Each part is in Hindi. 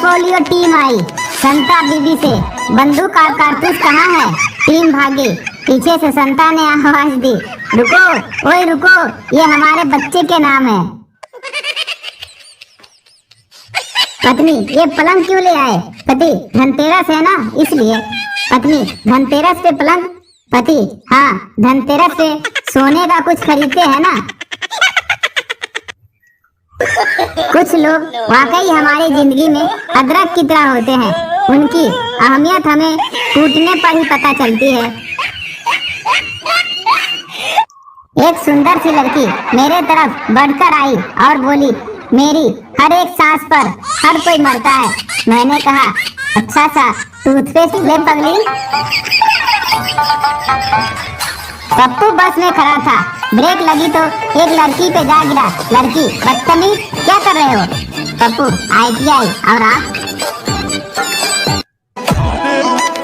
पोलियो टीम आई संता बीबी से, बंदूक और कारतूस कहाँ है? टीम भागी। पीछे से संता ने आवाज दी, रुको, ओए रुको, ये हमारे बच्चे के नाम है। पत्नी, ये पलंग क्यों ले आए? पति, धनतेरस है ना इसलिए। पत्नी, धनतेरस पे पलंग? पति, हाँ, धनतेरस पे सोने का कुछ खरीदते हैं ना। कुछ लोग वाकई हमारी जिंदगी में अदरक की तरह होते हैं, उनकी अहमियत हमें टूटने पर ही पता चलती है। एक सुंदर सी लड़की मेरे तरफ बढ़कर आई और बोली, मेरी हर एक सांस पर हर कोई मरता है। मैंने कहा, अच्छा सा टूथपेस्ट ले पगली। पप्पू बस में खड़ा था, ब्रेक लगी तो एक लड़की पे जा गिरा। लड़की, बदतमीज, क्या कर रहे हो? पप्पू, ITI, और आप?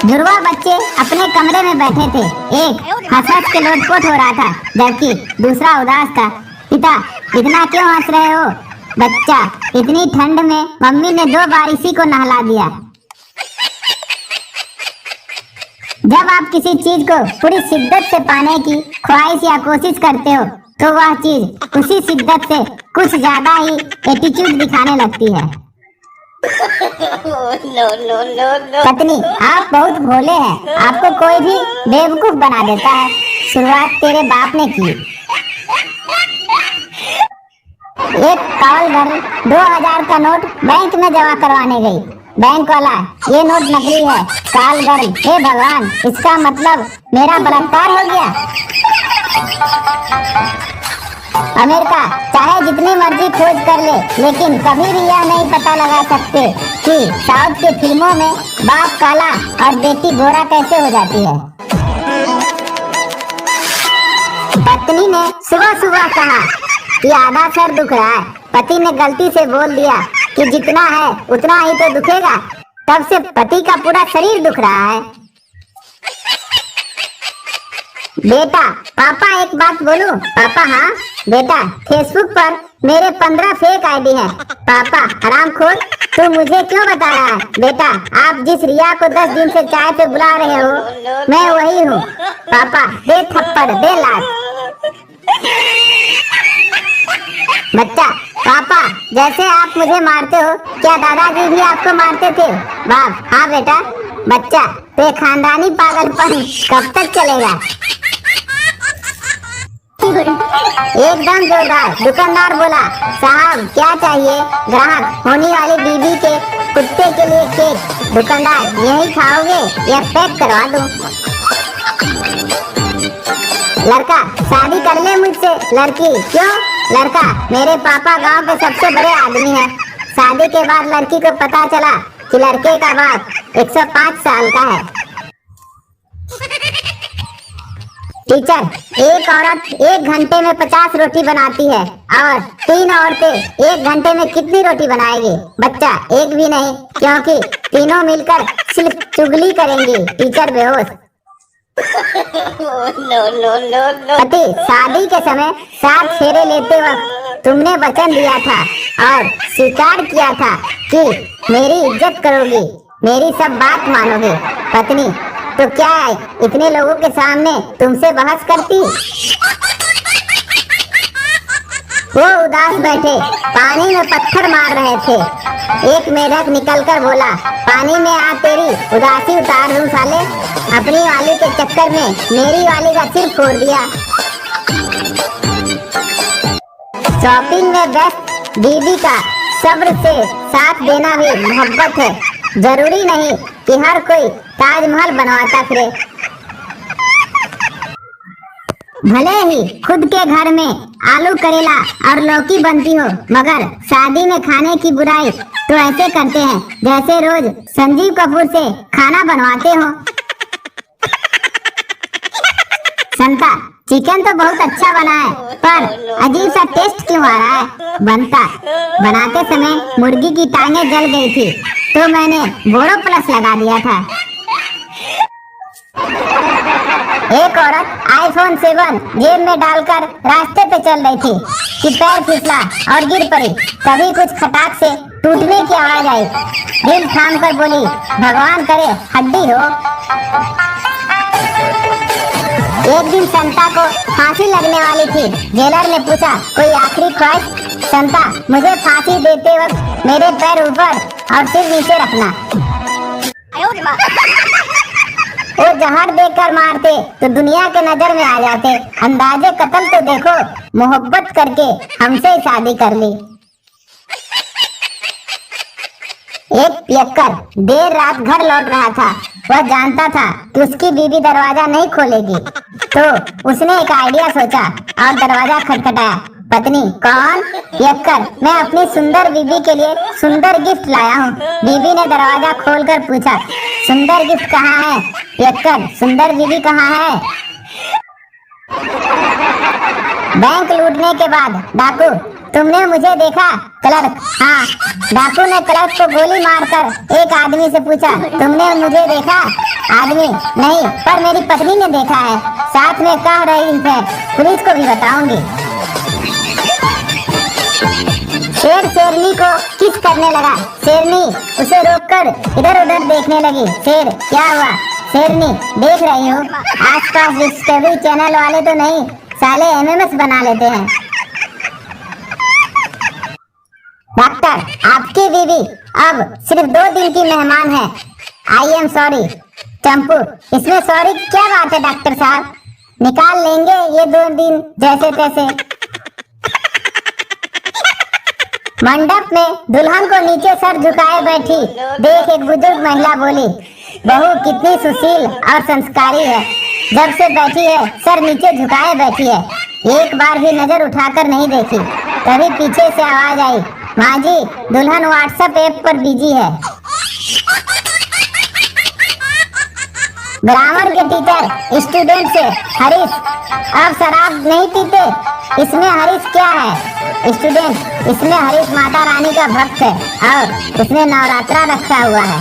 जुड़वा बच्चे अपने कमरे में बैठे थे। एक हंस के लोटपोट हो रहा था जबकि दूसरा उदास था। पिता, इतना क्यों हंस रहे हो? बच्चा, इतनी ठंड में मम्मी ने 2 बार इसी को नहला दिया। जब आप किसी चीज को पूरी शिद्दत से पाने की ख्वाहिश या कोशिश करते हो तो वह चीज उसी शिद्दत से कुछ ज्यादा ही एटीट्यूड दिखाने लगती है। पत्नी, आप बहुत भोले हैं, आपको कोई भी बेवकूफ बना देता है। शुरुआत तेरे बाप ने की। एक कॉल गर्ल 2000 का नोट बैंक में जमा करवाने गई। बैंक वाला, ये नोट नकली है। कॉल गर्ल, हे भगवान, इसका मतलब मेरा बलात्कार हो गया। अमेरिका, चाहे जितनी मर्जी खोज कर ले, लेकिन कभी भी यह नहीं पता लगा सकते कि साउथ की फिल्मों में बाप काला और बेटी गोरा कैसे हो जाती है। पत्नी ने सुबह सुबह कहा कि आधा सर दुख रहा है। पति ने गलती से बोल दिया कि जितना है उतना ही तो दुखेगा। तब से पति का पूरा शरीर दुख रहा है। बेटा, पापा एक बात बोलूं? पापा, हाँ बेटा, फेसबुक पर मेरे 15 फेक ID हैं। पापा, हरामखोर, तू मुझे क्यों बता रहा है? बेटा, आप जिस रिया को 10 दिन से चाय पे बुला रहे हो, मैं वही हूँ। पापा, दे थप्पड़, दे लात। बच्चा, पापा, जैसे आप मुझे मारते हो, क्या दादाजी भी आपको मारते थे? बाप, हाँ बेटा। बच्चा, तो खानदानी पागलपन कब तक चलेगा? एकदम जोरदार। दुकानदार बोला, साहब क्या चाहिए? ग्राहक, होने वाली बीबी के कुत्ते के लिए केक। दुकानदार, यही खाओगे या पैक करवा दूं? लड़का, शादी कर ले मुझसे। लड़की, क्यों? लड़का, मेरे पापा गांव के सबसे बड़े आदमी हैं। शादी के बाद लड़की को पता चला कि लड़के का बाप 105 साल का है। टीचर, एक औरत 1 घंटे में 50 रोटी बनाती है और 3 औरतें 1 घंटे में कितनी रोटी बनाएगी? बच्चा, एक भी नहीं, क्योंकि तीनों मिलकर सिर्फ चुगली करेंगी। टीचर बेहोश। पति, शादी के समय 7 फेरे लेते वक्त तुमने वचन दिया था और स्वीकार किया था कि मेरी इज्जत करोगी, मेरी सब बात मानोगे। पत्नी, तो क्या है, इतने लोगों के सामने तुमसे बहस करती? वो उदास बैठे पानी में पत्थर मार रहे थे। एक मेढक निकलकर बोला, पानी में आ तेरी उदासी उतार दूं साले। अपनी वाली के चक्कर में मेरी वाली का सिर फोड़ दिया। शॉपिंग में व्यस्त बीबी का सब्र से साथ देना भी मोहब्बत है। जरूरी नहीं कि हर कोई ताजमहल बनवाता फिरे। भले ही खुद के घर में आलू करेला और लौकी बनती हो, मगर शादी में खाने की बुराई तो ऐसे करते हैं जैसे रोज संजीव कपूर से खाना बनवाते हो। संता, चिकन तो बहुत अच्छा बना है, पर अजीब सा टेस्ट क्यों आ रहा है? बनाते समय मुर्गी की टांगें जल गई थी तो मैंने बोरो प्लस लगा दिया था। एक औरत iPhone 7 जेब में डालकर रास्ते पे चल रही थी कि पैर फिसला और गिर पड़ी। तभी कुछ खटाक से टूटने की आवाज आई। दिल थाम कर बोली, भगवान करे हड्डी हो। एक दिन संता को फांसी लगने वाली थी। जेलर ने पूछा, कोई आखिरी ख्वाहिश? संता, मुझे फांसी देते वक्त मेरे पैर ऊपर और सिर नीचे रखना। वो जहर देकर मारते तो दुनिया के नजर में आ जाते। अंदाजे कत्ल तो देखो, मोहब्बत करके हमसे ही शादी कर ली। एक पियक्कर देर रात घर लौट रहा था। वह जानता था कि उसकी बीवी दरवाजा नहीं खोलेगी, तो उसने एक आइडिया सोचा और दरवाजा खटखटाया। पत्नी, कौन? पियक्कर, मैं अपनी सुंदर बीवी के लिए सुंदर गिफ्ट लाया हूँ। बीवी ने दरवाजा खोलकर पूछा, सुंदर गिफ्ट कहाँ है? पियक्कर, सुंदर बीवी कहाँ है? बैंक लूटने के बाद डाकू, तुमने मुझे देखा? क्लर्क, हाँ। डाकू ने क्लर्क को गोली मारकर एक आदमी से पूछा, तुमने मुझे देखा? आदमी, नहीं, पर मेरी पत्नी ने देखा है, साथ में कह रही है, पुलिस को भी बताऊंगी। शेर शेरनी को किस करने लगा। शेरनी उसे रोककर इधर उधर देखने लगी। शेर, क्या हुआ? शेरनी, देख रही हूँ, आसपास डिस्कवरी चैनल वाले तो नहीं, साले एमएमएस बना लेते हैं। डॉक्टर, आपकी बीवी अब सिर्फ 2 दिन की मेहमान है। I am sorry. चंपू, इसमें सॉरी क्या बात है डॉक्टर साहब, निकाल लेंगे ये 2 दिन जैसे तैसे। मंडप में दुल्हन को नीचे सर झुकाए बैठी देख एक बुजुर्ग महिला बोली, बहू कितनी सुशील और संस्कारी है, जब से बैठी है सर नीचे झुकाए बैठी है, एक बार भी नजर उठाकर नहीं देखी। तभी पीछे से आवाज आई, माँ जी, दुल्हन व्हाट्सएप ऐप पर बिजी है। ग्रामर के टीचर स्टूडेंट से, हरीश, अब शराब नहीं पीते, इसमें हरीश क्या है? स्टूडेंट, इसमें हरीश माता रानी का भक्त है और उसने नवरात्रा रखा हुआ है।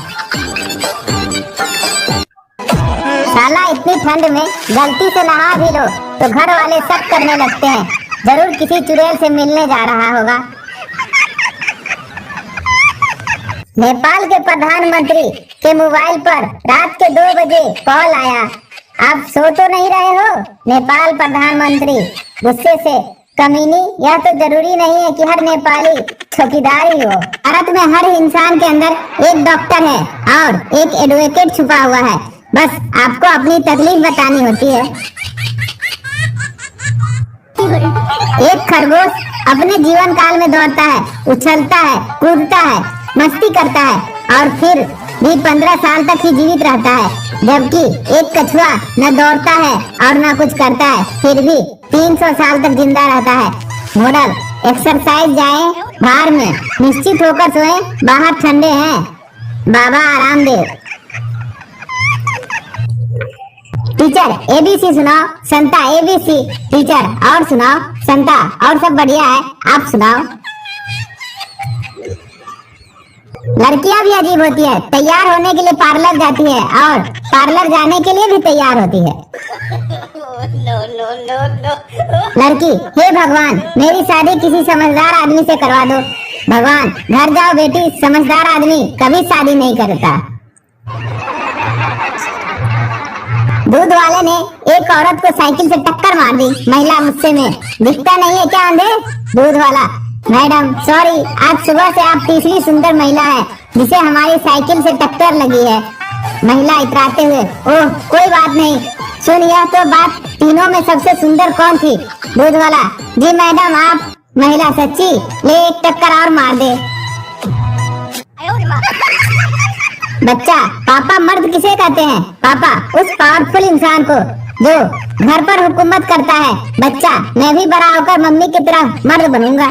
साला, इतनी ठंड में गलती से नहा भी लो तो घर वाले शक करने लगते हैं, जरूर किसी चुड़ैल से मिलने जा रहा होगा। नेपाल के प्रधानमंत्री के मोबाइल पर रात के 2 बजे कॉल आया। आप सो तो नहीं रहे हो? नेपाल प्रधानमंत्री गुस्से से, कमीनी, यह तो जरूरी नहीं है कि हर नेपाली चौकीदार ही हो। भारत में हर इंसान के अंदर एक डॉक्टर है और एक एडवोकेट छुपा हुआ है, बस आपको अपनी तकलीफ बतानी होती है। एक खरगोश अपने जीवन काल में दौड़ता है, उछलता है, कूदता है, मस्ती करता है और फिर भी 15 साल तक ही जीवित रहता है, जबकि एक कछुआ न दौड़ता है और न कुछ करता है, फिर भी 300 साल तक जिंदा रहता है। मॉडल, एक्सरसाइज जाएं बाहर में, निश्चित होकर सोएं, बाहर ठंडे हैं। बाबा आरामदेव। टीचर, एबीसी सुनाओ। संता, एबीसी। टीचर, और सुनाओ। संता, और सब बढ़िया है, आप सुनाओ। लड़कियां भी अजीब होती है, तैयार होने के लिए पार्लर जाती है और पार्लर जाने के लिए भी तैयार होती है। लड़की, हे भगवान, मेरी शादी किसी समझदार आदमी से करवा दो। भगवान, घर जाओ बेटी, समझदार आदमी कभी शादी नहीं करता। दूध वाले ने एक औरत को साइकिल से टक्कर मार दी। महिला, मुझसे में दिखता नहीं है क्या अंधे? दूध वाला, मैडम सॉरी, आज सुबह से आप तीसरी सुंदर महिला है जिसे हमारी साइकिल से टक्कर लगी है। महिला इतराते हुए, ओह कोई बात नहीं, सुन, यह तो बात तीनों में सबसे सुंदर कौन थी? दूध वाला, जी मैडम आप। महिला, सच्ची? ले एक टक्कर और मार दे। बच्चा, पापा मर्द किसे कहते हैं? पापा, उस पावरफुल इंसान को जो घर पर हुकूमत करता है। बच्चा, मैं भी बड़ा होकर मम्मी की तरह मर्द बनूंगा।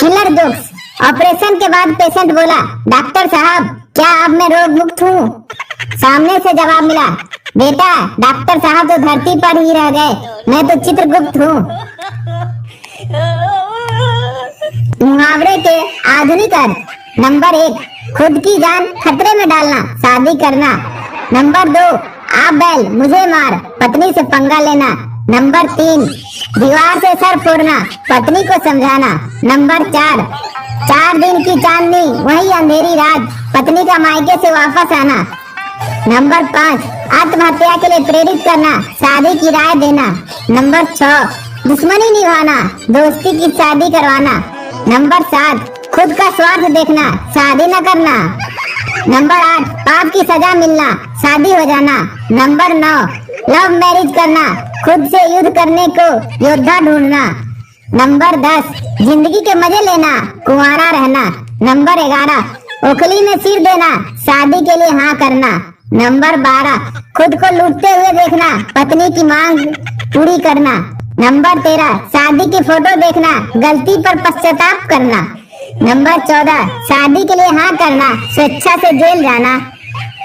Killer jokes. ऑपरेशन के बाद पेशेंट बोला, डॉक्टर साहब, क्या अब मैं रोग मुक्त हूँ? सामने से जवाब मिला, बेटा, डॉक्टर साहब तो धरती पर ही रह गए, मैं तो चित्रगुप्त हूँ। मुहावरे के आधुनिक अर्थ। नंबर 1, खुद की जान खतरे में डालना, शादी करना। नंबर 2, आप बैल मुझे मार, पत्नी से पंगा लेना। नंबर 3, दीवार से सर फोड़ना, पत्नी को समझाना। नंबर 4, 4 दिन की चांदनी वही अंधेरी रात, पत्नी का मायके से वापस आना। नंबर 5, आत्महत्या के लिए प्रेरित करना, शादी की राय देना। नंबर 6, दुश्मनी निभाना, दोस्ती की शादी करवाना। नंबर 7, खुद का स्वार्थ देखना, शादी न करना। नंबर 8, पाप की सजा मिलना, शादी हो जाना। नंबर 9, लव मैरिज करना, खुद से युद्ध करने को योद्धा ढूंढना। नंबर 10, जिंदगी के मजे लेना, कुंवारा रहना। नंबर 11, ओखली में सिर देना, शादी के लिए हाँ करना। नंबर 12, खुद को लूटते हुए देखना, पत्नी की मांग पूरी करना। नंबर 13, शादी की फोटो देखना, गलती पर पश्चाताप करना। नंबर 14, शादी के लिए हाँ करना, स्वेच्छा से जेल जाना।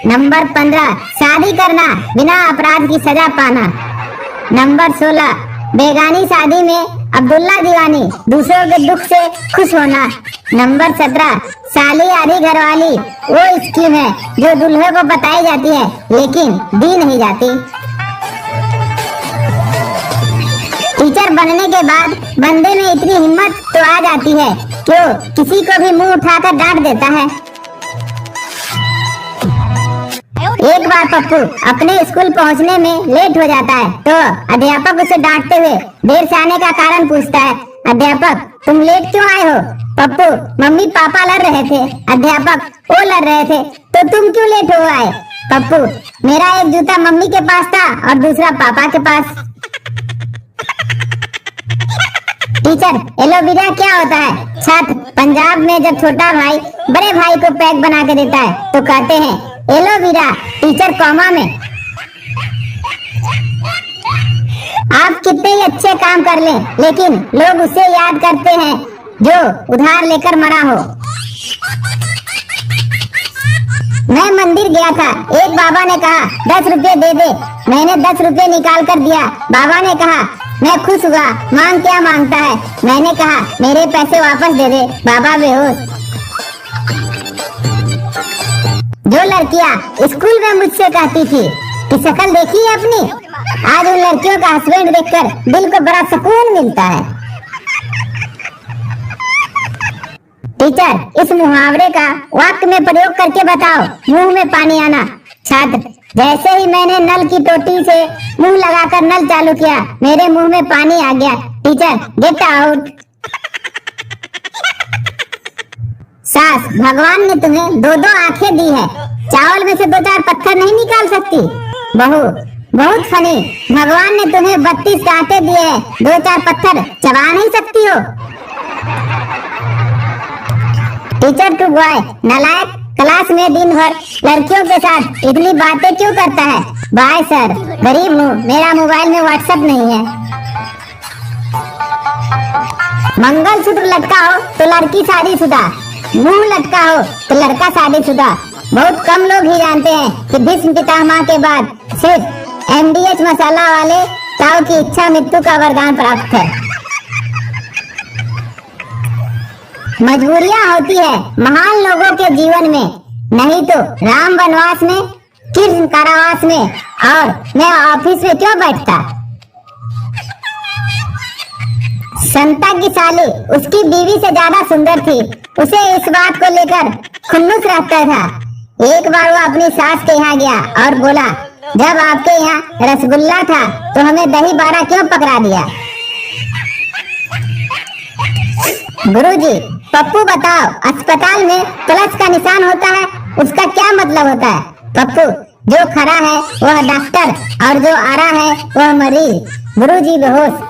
नंबर 15, शादी करना, बिना अपराध की सजा पाना। नंबर 16, बेगानी शादी में अब्दुल्ला दीवानी, दूसरों के दुख से खुश होना। नंबर 17, साली आधी घरवाली वो स्कीम है जो दूल्हे को बताई जाती है लेकिन दी नहीं जाती। टीचर बनने के बाद बंदे में इतनी हिम्मत तो आ जाती है कि वो किसी को भी मुंह उठाकर डांट देता है। एक बार पप्पू अपने स्कूल पहुंचने में लेट हो जाता है तो अध्यापक उसे डांटते हुए देर से आने का कारण पूछता है। अध्यापक, तुम लेट क्यों आए हो? पप्पू, मम्मी पापा लड़ रहे थे। अध्यापक, वो लड़ रहे थे तो तुम क्यों लेट हो आए? पप्पू, मेरा एक जूता मम्मी के पास था और दूसरा पापा के पास। टीचर, एलोवेरा क्या होता है? छात्र, पंजाब में जब छोटा भाई बड़े भाई को पैक बना के देता है तो कहते हैं एलोवेरा। टीचर कॉमा में, आप कितने ही अच्छे काम कर लें लेकिन लोग उसे याद करते हैं जो उधार लेकर मरा हो। मैं मंदिर गया था, एक बाबा ने कहा 10 रुपए दे दे। मैंने 10 रुपए निकाल कर दिया। बाबा ने कहा मैं खुश हुआ, मांग क्या मांगता है? मैंने कहा मेरे पैसे वापस दे दे। बाबा बेहोश। जो लड़कियां स्कूल में मुझसे कहती थी कि शक्ल देखी है अपनी, आज उन लड़कियों का हस्बैंड देखकर दिल को बड़ा सुकून मिलता है। टीचर, इस मुहावरे का वाक्य में प्रयोग करके बताओ। मुंह में पानी आना। छात्र, जैसे ही मैंने नल की टोटी से मुंह लगाकर नल चालू किया मेरे मुंह में पानी आ गया। Teacher, get out. सास, भगवान ने तुम्हें 2-2 आंखें दी है, चावल में से 2-4 पत्थर नहीं निकाल सकती। बहू, बहुत फनी, भगवान ने तुम्हें 32 कांटे दिए हैं, 2-4 पत्थर चबा नहीं सकती हो। टीचर टू बॉय, नालायक, क्लास में दिन भर लड़कियों के साथ इतनी बातें क्यों करता है? बाय सर, गरीब हूँ, मेरा मोबाइल में व्हाट्सएप नहीं है। मंगलसूत्र लटका हो तो लड़की शादीशुदा, मुंह लटका हो तो लड़का शादीशुदा। बहुत कम लोग ही जानते हैं कि भीष्म पितामह के बाद सिर्फ MDH मसाला वाले ताऊ की इच्छा मृत्यु का वरदान प्राप्त है। मजबूरियां होती है महान लोगों के जीवन में, नहीं तो राम वनवास में, कृष्ण कारावास में और मैं ऑफिस में क्यों बैठता। संता की साली उसकी बीवी से ज्यादा सुंदर थी, उसे इस बात को लेकर खुन्नुस रहता था। एक बार वो अपनी सास के यहाँ गया और बोला, जब आपके यहाँ रसगुल्ला था तो हमें दही बाड़ा क्यों पकड़ा दिया? गुरुजी, पप्पू बताओ, अस्पताल में प्लस का निशान होता है, उसका क्या मतलब होता है? पप्पू, जो खड़ा है वह डॉक्टर और जो आ रहा है वह मरीज। गुरुजी बेहोश।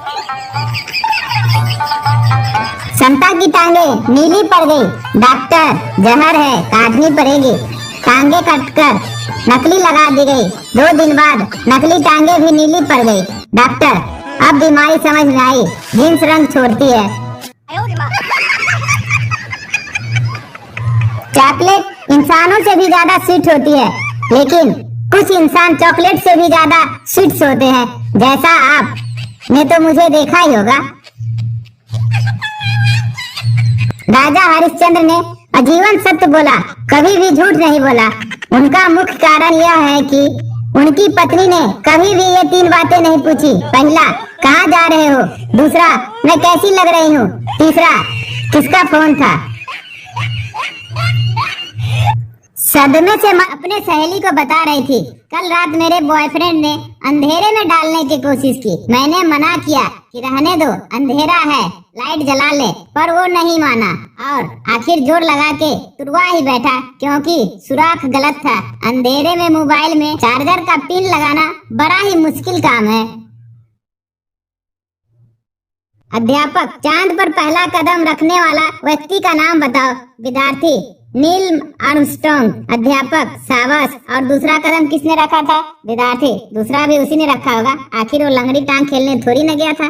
संता की टांगे नीली पड़ गई। डॉक्टर, जहर है, काटनी पड़ेगी। टांगे कटकर नकली लगा दी गई। 2 दिन बाद नकली टांगे भी नीली पड़ गई। डॉक्टर, अब बीमारी समझ में आई, जींस रंग छोड़ती है। चॉकलेट इंसानों से भी ज्यादा स्वीट होती है, लेकिन कुछ इंसान चॉकलेट से भी ज्यादा स्वीट्स होते हैं, जैसा आपने तो मुझे देखा ही होगा। राजा हरिश्चंद्र ने आजीवन सत्य बोला, कभी भी झूठ नहीं बोला। उनका मुख्य कारण यह है कि उनकी पत्नी ने कभी भी ये 3 बातें नहीं पूछी। पहला, कहाँ जा रहे हो? दूसरा, मैं कैसी लग रही हूँ? तीसरा, किसका फोन था? सदमे से मैं अपने सहेली को बता रही थी, कल रात मेरे बॉयफ्रेंड ने अंधेरे में डालने की कोशिश की। मैंने मना किया कि रहने दो, अंधेरा है, लाइट जला ले, पर वो नहीं माना और आखिर जोर लगा के तुरवा ही बैठा, क्योंकि सुराख गलत था। अंधेरे में मोबाइल में चार्जर का पिन लगाना बड़ा ही मुश्किल काम है। अध्यापक, चांद पर पहला कदम रखने वाला व्यक्ति का नाम बताओ। विद्यार्थी, नील आर्मस्ट्रांग। अध्यापक, शाबाश। और दूसरा कदम किसने रखा था? विद्यार्थी, दूसरा भी उसी ने रखा होगा, आखिर वो लंगड़ी टांग खेलने थोड़ी न गया था।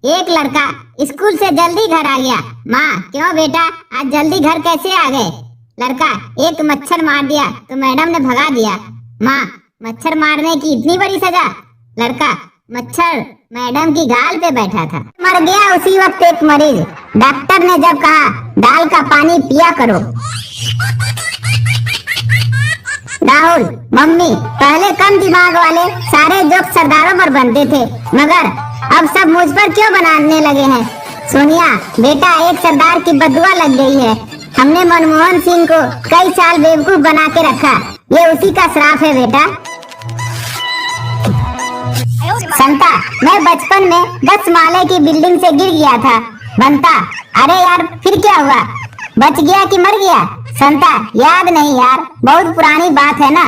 एक लड़का स्कूल से जल्दी घर आ गया। माँ, क्यों बेटा, आज जल्दी घर कैसे आ गए? लड़का, एक मच्छर मार दिया तो मैडम ने भगा दिया। माँ, मच्छर मारने की इतनी बड़ी सजा? लड़का, मच्छर मैडम की गाल पे बैठा था। मर गया उसी वक्त एक मरीज। डॉक्टर ने जब कहा दाल का पानी पिया करो। राहुल, मम्मी, पहले कम दिमाग वाले सारे जोक सरदारों पर बनते थे, मगर अब सब मुझ पर क्यों बनाने लगे हैं? सोनिया, बेटा, एक सरदार की बदुआ लग गई है। हमने मनमोहन सिंह को कई साल बेवकूफ बना के रखा, ये उसी का श्राप है बेटा। संता, मैं बचपन में 10 माले की बिल्डिंग से गिर गया था। बंता, अरे यार, फिर क्या हुआ? बच गया कि मर गया? संता, याद नहीं यार, बहुत पुरानी बात है ना।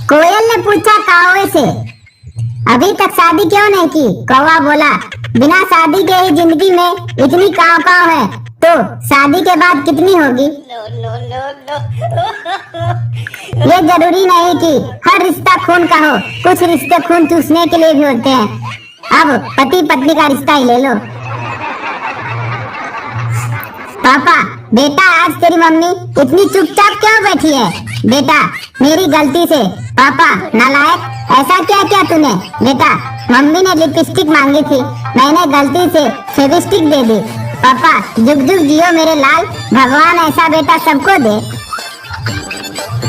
कोयल ने पूछा कौवे से, अभी तक शादी क्यों नहीं की? कौवा बोला, बिना शादी के ही जिंदगी में इतनी काव काव है, तो शादी के बाद कितनी होगी? ये जरूरी नहीं कि हर रिश्ता खून का हो, कुछ रिश्ते खून चूसने के लिए भी होते हैं। अब पति पत्नी का रिश्ता ही ले लो। पापा, बेटा, आज तेरी मम्मी इतनी चुपचाप क्यों बैठी है? बेटा, मेरी गलती से। पापा, नालायक, ऐसा क्या किया तूने? बेटा, मम्मी ने लिपस्टिक मांगी थी, मैंने गलती से फेविस्टिक दे दी। पापा, जुग जुग जियो मेरे लाल, भगवान ऐसा बेटा सबको दे।